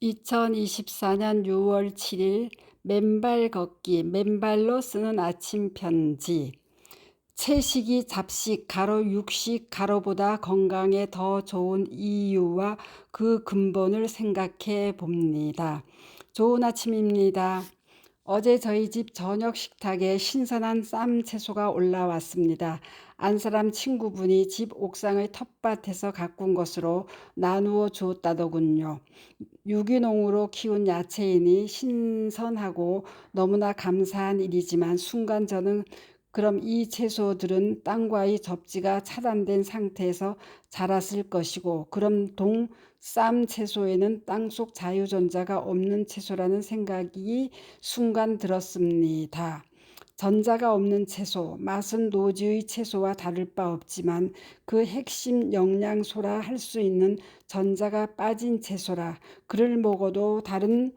2024년 6월 7일 맨발 걷기, 맨발로 쓰는 아침 편지. 채식이 잡식, 육식, 보다 건강에 더 좋은 이유와 그 근본을 생각해 봅니다. 좋은 아침입니다. 어제 저희 집 저녁 식탁에 신선한 쌈 채소가 올라왔습니다. 안사람 친구분이 집 옥상의 텃밭에서 가꾼 것으로 나누어 주었다더군요. 유기농으로 키운 야채이니 신선하고 너무나 감사한 일이지만 순간 저는 그럼 이 채소들은 땅과의 접지가 차단된 상태에서 자랐을 것이고 그럼 쌈 채소에는 땅속 자유전자가 없는 채소라는 생각이 순간 들었습니다. 전자가 없는 채소, 맛은 노지의 채소와 다를 바 없지만 그 핵심 영양소라 할 수 있는 전자가 빠진 채소라 그를 먹어도 다른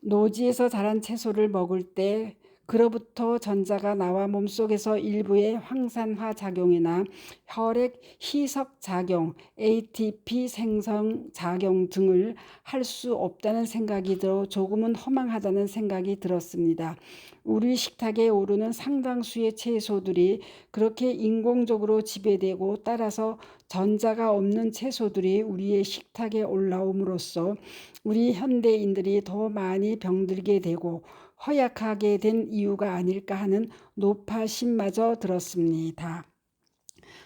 노지에서 자란 채소를 먹을 때 그로부터 전자가 나와 몸속에서 일부의 황산화 작용이나 혈액 희석 작용, ATP 생성 작용 등을 할 수 없다는 생각이 들어 조금은 허망하다는 생각이 들었습니다. 우리 식탁에 오르는 상당수의 채소들이 그렇게 인공적으로 지배되고 따라서 전자가 없는 채소들이 우리의 식탁에 올라옴으로써 우리 현대인들이 더 많이 병들게 되고 허약하게 된 이유가 아닐까 하는 노파심마저 들었습니다.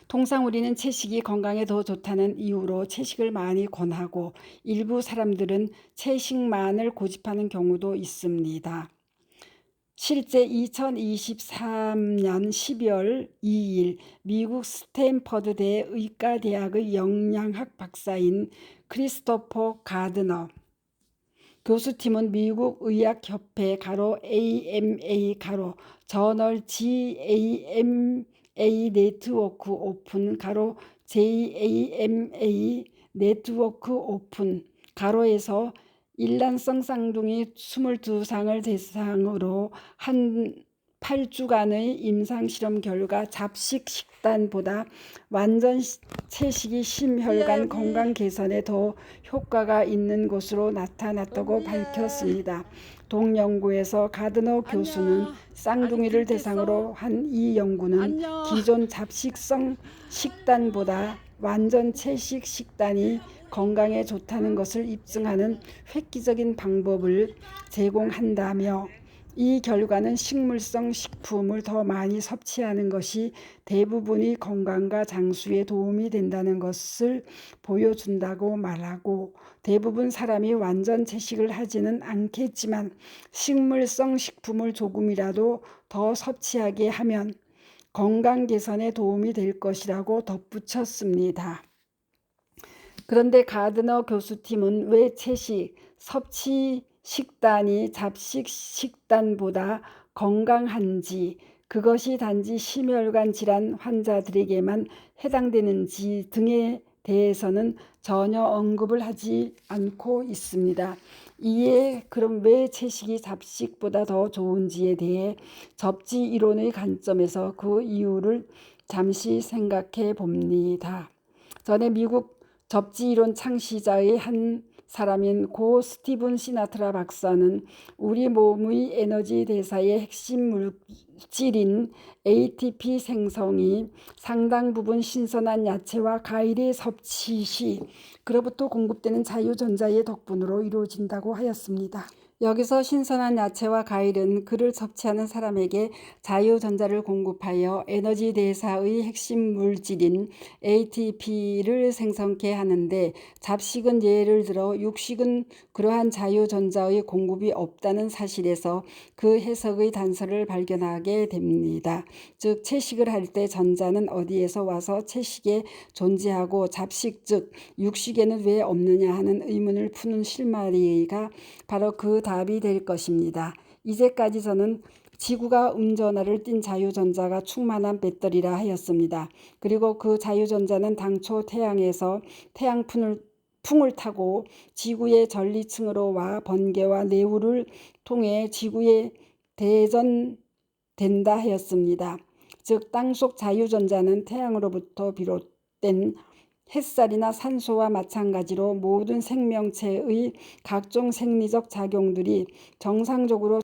통상 우리는 채식이 건강에 더 좋다는 이유로 채식을 많이 권하고 일부 사람들은 채식만을 고집하는 경우도 있습니다. 실제 2023년 12월 2일 미국 스탠퍼드대 의과대학의 영양학 박사인 크리스토퍼 가드너 교수팀은 미국 의학협회 AMA 저널 JAMA 네트워크 오픈 JAMA 네트워크 오픈 에서 일란성 쌍둥이 22상을 대상으로 한 8주간의 임상실험 결과 잡식 식단보다 완전 채식이 심혈관 건강 개선에 더 효과가 있는 것으로 나타났다고 밝혔습니다. 동연구에서 가드너 교수는 쌍둥이를 대상으로 한 이 연구는 기존 잡식성 식단보다 완전 채식 식단이 건강에 좋다는 것을 입증하는 획기적인 방법을 제공한다며 이 결과는 식물성 식품을 더 많이 섭취하는 것이 대부분이 건강과 장수에 도움이 된다는 것을 보여준다고 말하고 대부분 사람이 완전 채식을 하지는 않겠지만 식물성 식품을 조금이라도 더 섭취하게 하면 건강 개선에 도움이 될 것이라고 덧붙였습니다. 그런데 가드너 교수팀은 왜 채식, 섭취 식단이 잡식 식단보다 건강한지, 그것이 단지 심혈관 질환 환자들에게만 해당되는지 등에 대해서는 전혀 언급을 하지 않고 있습니다. 이에 그럼 왜 채식이 잡식보다 더 좋은지에 대해 접지 이론의 관점에서 그 이유를 잠시 생각해 봅니다. 전에 미국 접지이론 창시자의 한 사람인 고 스티븐 시나트라 박사는 우리 몸의 에너지 대사의 핵심 물질인 ATP 생성이 상당 부분 신선한 야채와 과일의 섭취 시 그로부터 공급되는 자유전자의 덕분으로 이루어진다고 하였습니다. 여기서 신선한 야채와 과일은 그를 섭취하는 사람에게 자유전자를 공급하여 에너지 대사의 핵심 물질인 ATP를 생성케 하는데 잡식은 예를 들어 육식은 그러한 자유전자의 공급이 없다는 사실에서 그 해석의 단서를 발견하게 됩니다. 즉 채식을 할 때 전자는 어디에서 와서 채식에 존재하고 잡식 즉 육식에는 왜 없느냐 하는 의문을 푸는 실마리가 바로 그 답이 될 것입니다. 이제까지 저는 지구가 음전하를 띤 자유전자가 충만한 배터리라 하였습니다. 그리고 그 자유전자는 당초 태양에서 풍을 타고 지구의 전리층으로 와 번개와 내우를 통해 지구에 대전된다 하였습니다. 즉 땅속 자유전자는 태양으로부터 비롯된 햇살이나 산소와 마찬가지로 모든 생명체의 각종 생리적 작용들이 정상적으로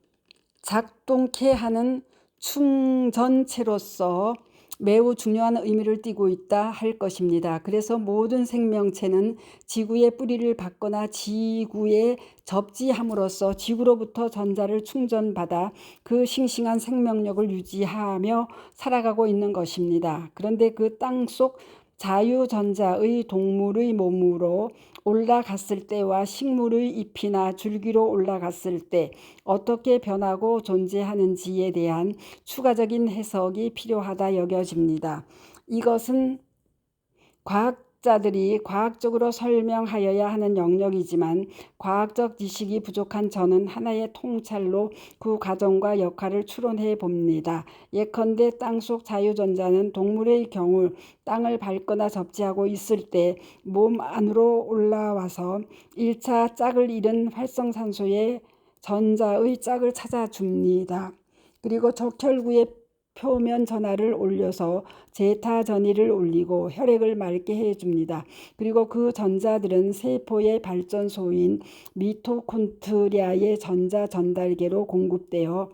작동케 하는 충전체로서 매우 중요한 의미를 띠고 있다 할 것입니다. 그래서 모든 생명체는 지구의 뿌리를 받거나 지구에 접지함으로써 지구로부터 전자를 충전받아 그 싱싱한 생명력을 유지하며 살아가고 있는 것입니다. 그런데 그 땅속 자유전자의 동물의 몸으로 올라갔을 때와 식물의 잎이나 줄기로 올라갔을 때 어떻게 변하고 존재하는지에 대한 추가적인 해석이 필요하다 여겨집니다. 이것은 과학자들이 과학적으로 설명하여야 하는 영역이지만 과학적 지식이 부족한 저는 하나의 통찰로 그 과정과 역할을 추론해 봅니다. 예컨대 땅속 자유전자는 동물의 경우 땅을 밟거나 접지하고 있을 때 몸 안으로 올라와서 1차 짝을 잃은 활성산소의 전자의 짝을 찾아줍니다. 그리고 적혈구의 표면 전하를 올려서 제타 전이를 올리고 혈액을 맑게 해줍니다. 그리고 그 전자들은 세포의 발전소인 미토콘드리아의 전자 전달계로 공급되어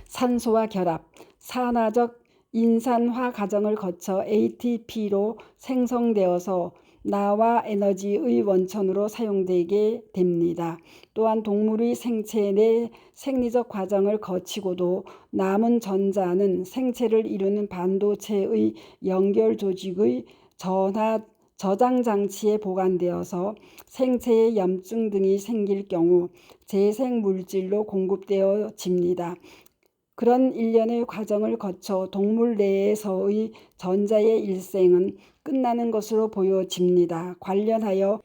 산소와 결합, 산화적 인산화 과정을 거쳐 ATP로 생성되어서 나와 에너지의 원천으로 사용되게 됩니다. 또한 동물의 생체 내 생리적 과정을 거치고도 남은 전자는 생체를 이루는 반도체의 연결 조직의 저장 장치에 보관되어서 생체에 염증 등이 생길 경우 재생 물질로 공급되어집니다. 그런 일련의 과정을 거쳐 동물 내에서의 전자의 일생은 끝나는 것으로 보여집니다. 관련하여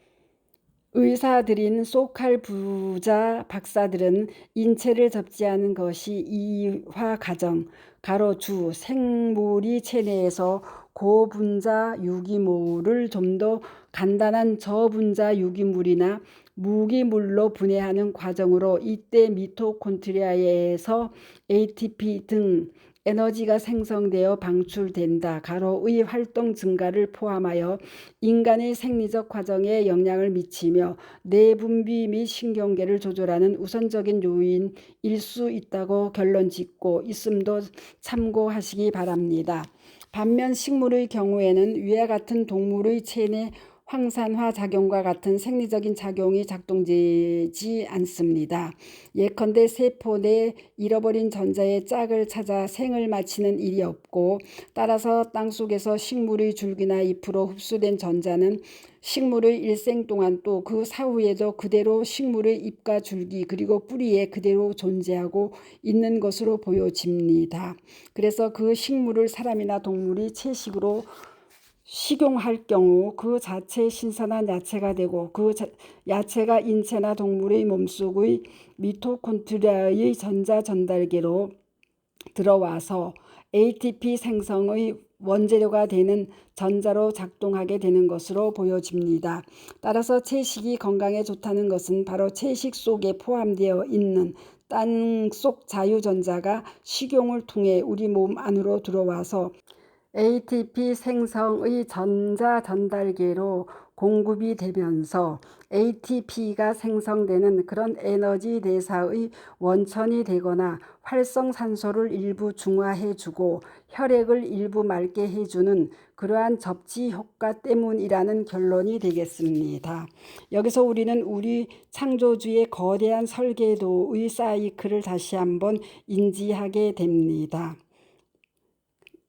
의사들인 소칼 부자 박사들은 인체를 접지하는 것이 이화 과정, 가로 주 생물이 체내에서 고분자 유기물을 좀 더 간단한 저분자 유기물이나 무기물로 분해하는 과정으로 이때 미토콘드리아에서 ATP 등 에너지가 생성되어 방출된다. 가로의 활동 증가를 포함하여 인간의 생리적 과정에 영향을 미치며 뇌분비 및 신경계를 조절하는 우선적인 요인일 수 있다고 결론 짓고 있음도 참고하시기 바랍니다. 반면 식물의 경우에는 위와 같은 동물의 체내 황산화 작용과 같은 생리적인 작용이 작동되지 않습니다. 예컨대 세포 내 잃어버린 전자의 짝을 찾아 생을 마치는 일이 없고, 따라서 땅속에서 식물의 줄기나 잎으로 흡수된 전자는 식물의 일생 동안 또 그 사후에도 그대로 식물의 잎과 줄기 그리고 뿌리에 그대로 존재하고 있는 것으로 보여집니다. 그래서 그 식물을 사람이나 동물이 채식으로 식용할 경우 그 자체 신선한 야채가 되고 그 야채가 인체나 동물의 몸속의 미토콘드리아의 전자 전달계로 들어와서 ATP 생성의 원재료가 되는 전자로 작동하게 되는 것으로 보여집니다. 따라서 채식이 건강에 좋다는 것은 바로 채식 속에 포함되어 있는 땅속 자유전자가 식용을 통해 우리 몸 안으로 들어와서 ATP 생성의 전자 전달계로 공급이 되면서 ATP가 생성되는 그런 에너지 대사의 원천이 되거나 활성산소를 일부 중화해주고 혈액을 일부 맑게 해주는 그러한 접지 효과 때문이라는 결론이 되겠습니다. 여기서 우리는 우리 창조주의 거대한 설계도의 사이클을 다시 한번 인지하게 됩니다.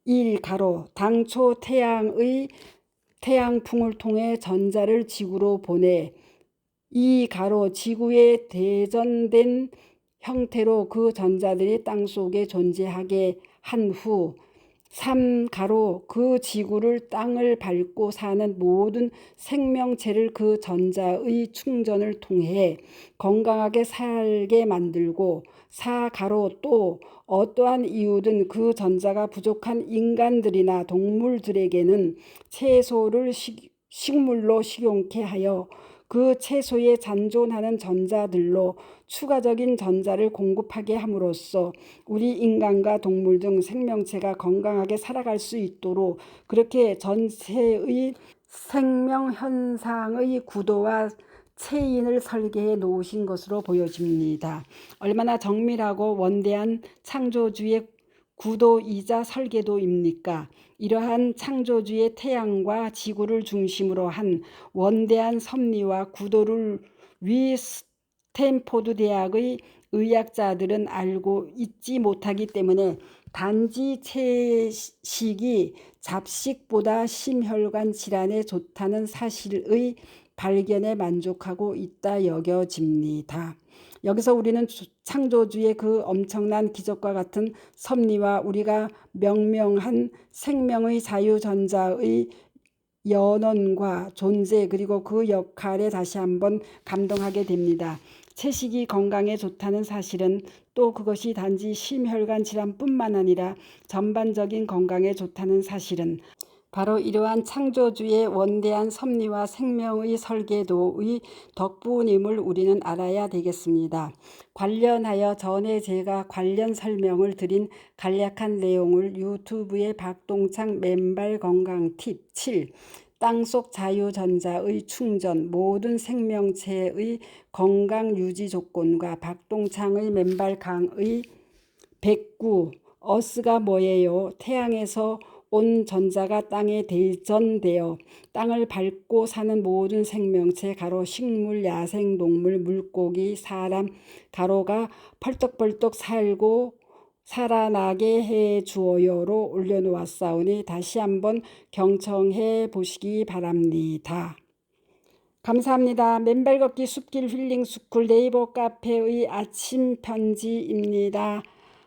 1. 당초 태양풍을 통해 전자를 지구로 보내 2. 지구에 대전된 형태로 그 전자들이 땅속에 존재하게 한 후 3. 그 지구를 땅을 밟고 사는 모든 생명체를 그 전자의 충전을 통해 건강하게 살게 만들고 4. 또 어떠한 이유든 그 전자가 부족한 인간들이나 동물들에게는 채소를 식물로 식용케 하여 그 채소에 잔존하는 전자들로 추가적인 전자를 공급하게 함으로써 우리 인간과 동물 등 생명체가 건강하게 살아갈 수 있도록 그렇게 전체의 생명 현상의 구도와 체인을 설계해 놓으신 것으로 보여집니다. 얼마나 정밀하고 원대한 창조주의 구도이자 설계도입니까? 이러한 창조주의 태양과 지구를 중심으로 한 원대한 섭리와 구도를 위 스탠포드 대학의 의학자들은 알고 있지 못하기 때문에 단지 채식이 잡식보다 심혈관 질환에 좋다는 사실의 발견에 만족하고 있다 여겨집니다. 여기서 우리는 창조주의 그 엄청난 기적과 같은 섭리와 우리가 명명한 생명의 자유전자의 연원과 존재 그리고 그 역할에 다시 한번 감동하게 됩니다. 채식이 건강에 좋다는 사실은 또 그것이 단지 심혈관 질환뿐만 아니라 전반적인 건강에 좋다는 사실은 바로 이러한 창조주의 원대한 섭리와 생명의 설계도의 덕분임을 우리는 알아야 되겠습니다. 관련하여 전에 제가 관련 설명을 드린 간략한 내용을 유튜브의 박동창 맨발 건강 팁 7 땅속 자유전자의 충전 모든 생명체의 건강 유지 조건과 박동창의 맨발 강의 109 어스가 뭐예요? 태양에서 온 전자가 땅에 대전되어 땅을 밟고 사는 모든 생명체 가로 식물, 야생동물, 물고기, 사람 가로가 펄떡펄떡 살고 살아나게 해 주어요로 올려놓았사오니 다시 한번 경청해 보시기 바랍니다. 감사합니다. 맨발 걷기 숲길 힐링 스쿨 네이버 카페의 아침 편지입니다.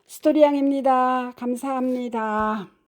스토리양입니다. 감사합니다.